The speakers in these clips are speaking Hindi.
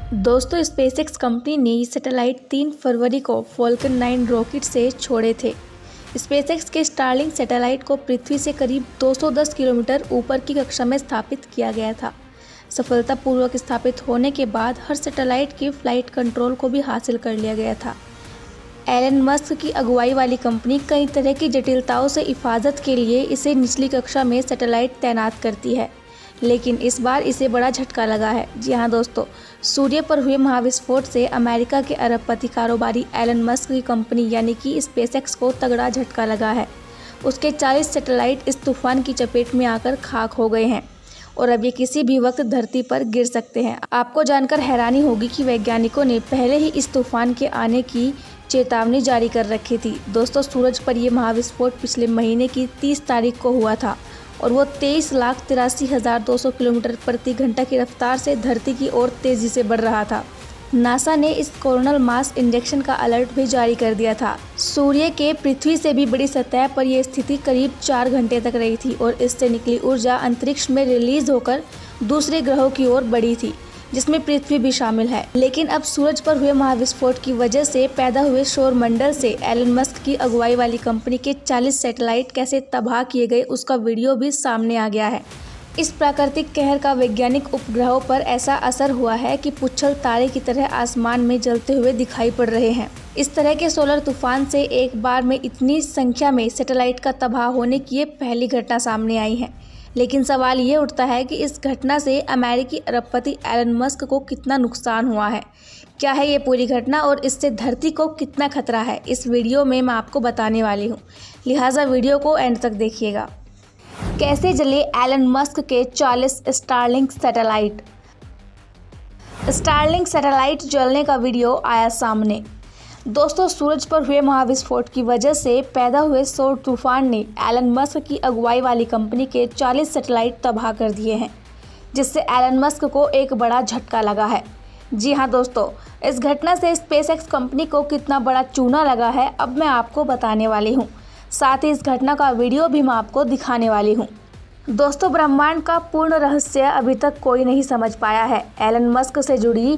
दोस्तों, स्पेसएक्स कंपनी ने ये सैटेलाइट 3 फरवरी को फॉल्कन 9 रॉकेट से छोड़े थे। स्पेसएक्स के स्टारलिंक सैटेलाइट को पृथ्वी से करीब 210 किलोमीटर ऊपर की कक्षा में स्थापित किया गया था। सफलतापूर्वक स्थापित होने के बाद हर सैटेलाइट की फ्लाइट कंट्रोल को भी हासिल कर लिया गया था। एलन मस्क की अगुवाई वाली कंपनी कई तरह की जटिलताओं से हिफाजत के लिए इसे निचली कक्षा में सैटेलाइट तैनात करती है, लेकिन इस बार इसे बड़ा झटका लगा है। जी हाँ दोस्तों, सूर्य पर हुए महाविस्फोट से अमेरिका के अरबपति कारोबारी एलन मस्क की कंपनी यानी कि स्पेसएक्स को तगड़ा झटका लगा है। उसके 40 सैटेलाइट इस तूफान की चपेट में आकर खाक हो गए हैं और अब ये किसी भी वक्त धरती पर गिर सकते हैं। आपको जानकर हैरानी होगी कि वैज्ञानिकों ने पहले ही इस तूफान के आने की चेतावनी जारी कर रखी थी। दोस्तों, सूरज पर यह महाविस्फोट पिछले महीने की 30 तारीख को हुआ था और वो 23,83,200 किलोमीटर प्रति घंटा की रफ्तार से धरती की ओर तेजी से बढ़ रहा था। नासा ने इस कोरोनल मास इंजेक्शन का अलर्ट भी जारी कर दिया था। सूर्य के पृथ्वी से भी बड़ी सतह पर यह स्थिति करीब 4 घंटे तक रही थी और इससे निकली ऊर्जा अंतरिक्ष में रिलीज होकर दूसरे ग्रहों की ओर बढ़ी थी, जिसमें पृथ्वी भी शामिल है। लेकिन अब सूरज पर हुए महाविस्फोट की वजह से पैदा हुए शोर मंडल से एलन मस्क की अगुवाई वाली कंपनी के 40 सैटेलाइट कैसे तबाह किए गए उसका वीडियो भी सामने आ गया है। इस प्राकृतिक कहर का वैज्ञानिक उपग्रहों पर ऐसा असर हुआ है कि पुच्छल तारे की तरह आसमान में जलते हुए दिखाई पड़ रहे हैं। इस तरह के सोलर तूफान से एक बार में इतनी संख्या में सैटेलाइट का तबाह होने की ये पहली घटना सामने आई है। लेकिन सवाल ये उठता है कि इस घटना से अमेरिकी अरबपति एलन मस्क को कितना नुकसान हुआ है। क्या है ये पूरी घटना और इससे धरती को कितना खतरा है, इस वीडियो में मैं आपको बताने वाली हूँ, लिहाजा वीडियो को एंड तक देखिएगा। कैसे जले एलन मस्क के 40 स्टारलिंक सैटेलाइट। स्टारलिंक सैटेलाइट जलने का वीडियो आया सामने। दोस्तों, सूरज पर हुए महाविस्फोट की वजह से पैदा हुए सौर तूफान ने एलन मस्क की अगुवाई वाली कंपनी के 40 सैटेलाइट तबाह कर दिए हैं, जिससे एलन मस्क को एक बड़ा झटका लगा है। जी हाँ दोस्तों, इस घटना से स्पेसएक्स कंपनी को कितना बड़ा चूना लगा है अब मैं आपको बताने वाली हूँ। साथ ही इस घटना का वीडियो भी मैं आपको दिखाने वाली हूँ। दोस्तों, ब्रह्मांड का पूर्ण रहस्य अभी तक कोई नहीं समझ पाया है। एलन मस्क से जुड़ी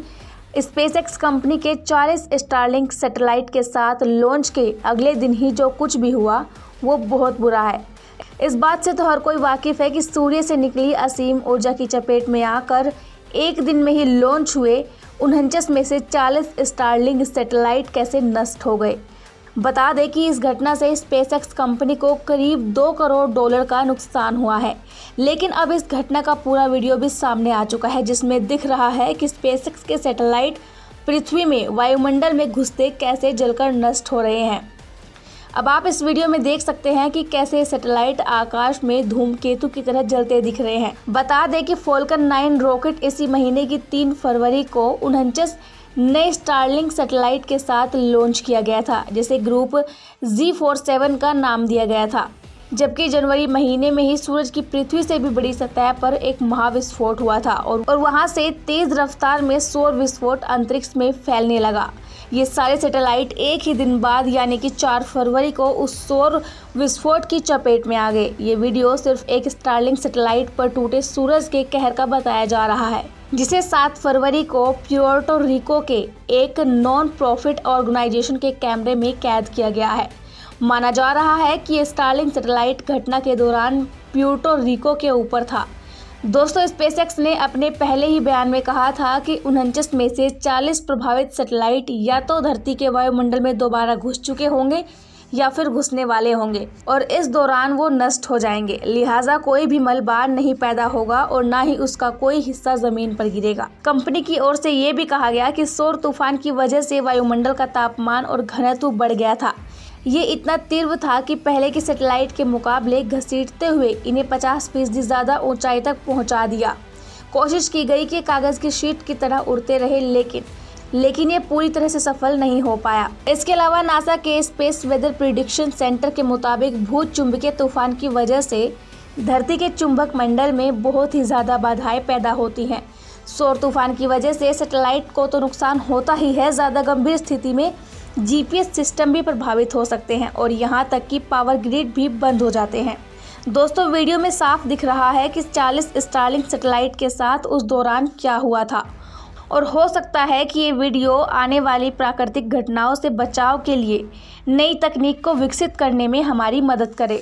स्पेसएक्स कंपनी के 40 स्टारलिंक सैटेलाइट के साथ लॉन्च के अगले दिन ही जो कुछ भी हुआ वो बहुत बुरा है। इस बात से तो हर कोई वाकिफ़ है कि सूर्य से निकली असीम ऊर्जा की चपेट में आकर एक दिन में ही लॉन्च हुए 49 में से 40 स्टारलिंक सैटेलाइट कैसे नष्ट हो गए। बता दें कि इस घटना से स्पेसएक्स कंपनी को करीब $2 करोड़ का नुकसान हुआ है। लेकिन अब इस घटना का पूरा वीडियो भी सामने आ चुका है, जिसमें दिख रहा है कि स्पेसएक्स के सैटेलाइट पृथ्वी में वायुमंडल में घुसते कैसे जलकर नष्ट हो रहे हैं। अब आप इस वीडियो में देख सकते हैं कि कैसे सैटेलाइट आकाश में धूमकेतु की तरह जलते दिख रहे हैं। बता दें कि फॉल्कन 9 रॉकेट इसी महीने की 3 फरवरी को 49 नए स्टारलिंक सैटेलाइट के साथ लॉन्च किया गया था, जिसे ग्रुप G47 का नाम दिया गया था। जबकि जनवरी महीने में ही सूरज की पृथ्वी से भी बड़ी सतह पर एक महाविस्फोट हुआ था और वहां से तेज रफ्तार में सौर विस्फोट अंतरिक्ष में फैलने लगा। ये सारे सैटेलाइट एक ही दिन बाद यानी कि 4 फरवरी को उस सौर विस्फोट की चपेट में आ गए। ये वीडियो सिर्फ एक स्टारलिंक सैटेलाइट पर टूटे सूरज के कहर का बताया जा रहा है, जिसे 7 फरवरी को प्यूर्टो रिको के एक नॉन प्रॉफिट ऑर्गेनाइजेशन के कैमरे में कैद किया गया है। माना जा रहा है कि ये स्टारलिंक सैटेलाइट घटना के दौरान प्यूर्टो रिको के ऊपर था। दोस्तों, स्पेसएक्स ने अपने पहले ही बयान में कहा था कि 49 में से 40 प्रभावित सैटेलाइट या तो धरती के वायुमंडल में दोबारा घुस चुके होंगे या फिर घुसने वाले होंगे और इस दौरान वो नष्ट हो जाएंगे। लिहाजा कोई भी मलबा नहीं पैदा होगा और ना ही उसका कोई हिस्सा जमीन पर गिरेगा। कंपनी की ओर से ये भी कहा गया कि सौर तूफान की वजह से वायुमंडल का तापमान और घनत्व बढ़ गया था। ये इतना तीव्र था कि पहले के सैटेलाइट के मुकाबले घसीटते हुए इन्हें 50% ज़्यादा ऊंचाई तक पहुंचा दिया। कोशिश की गई कि कागज़ की शीट की तरह उड़ते रहे, लेकिन ये पूरी तरह से सफल नहीं हो पाया। इसके अलावा नासा के स्पेस वेदर प्रिडिक्शन सेंटर के मुताबिक भूत चुंबकीय तूफान की वजह से धरती के चुंबक मंडल में बहुत ही ज़्यादा बाधाएं पैदा होती हैं। सौर तूफान की वजह से सैटेलाइट को तो नुकसान होता ही है, ज़्यादा गंभीर स्थिति में GPS सिस्टम भी प्रभावित हो सकते हैं और यहाँ तक कि पावर ग्रिड भी बंद हो जाते हैं। दोस्तों, वीडियो में साफ दिख रहा है कि 40 स्टारलिंक सैटेलाइट के साथ उस दौरान क्या हुआ था और हो सकता है कि ये वीडियो आने वाली प्राकृतिक घटनाओं से बचाव के लिए नई तकनीक को विकसित करने में हमारी मदद करे।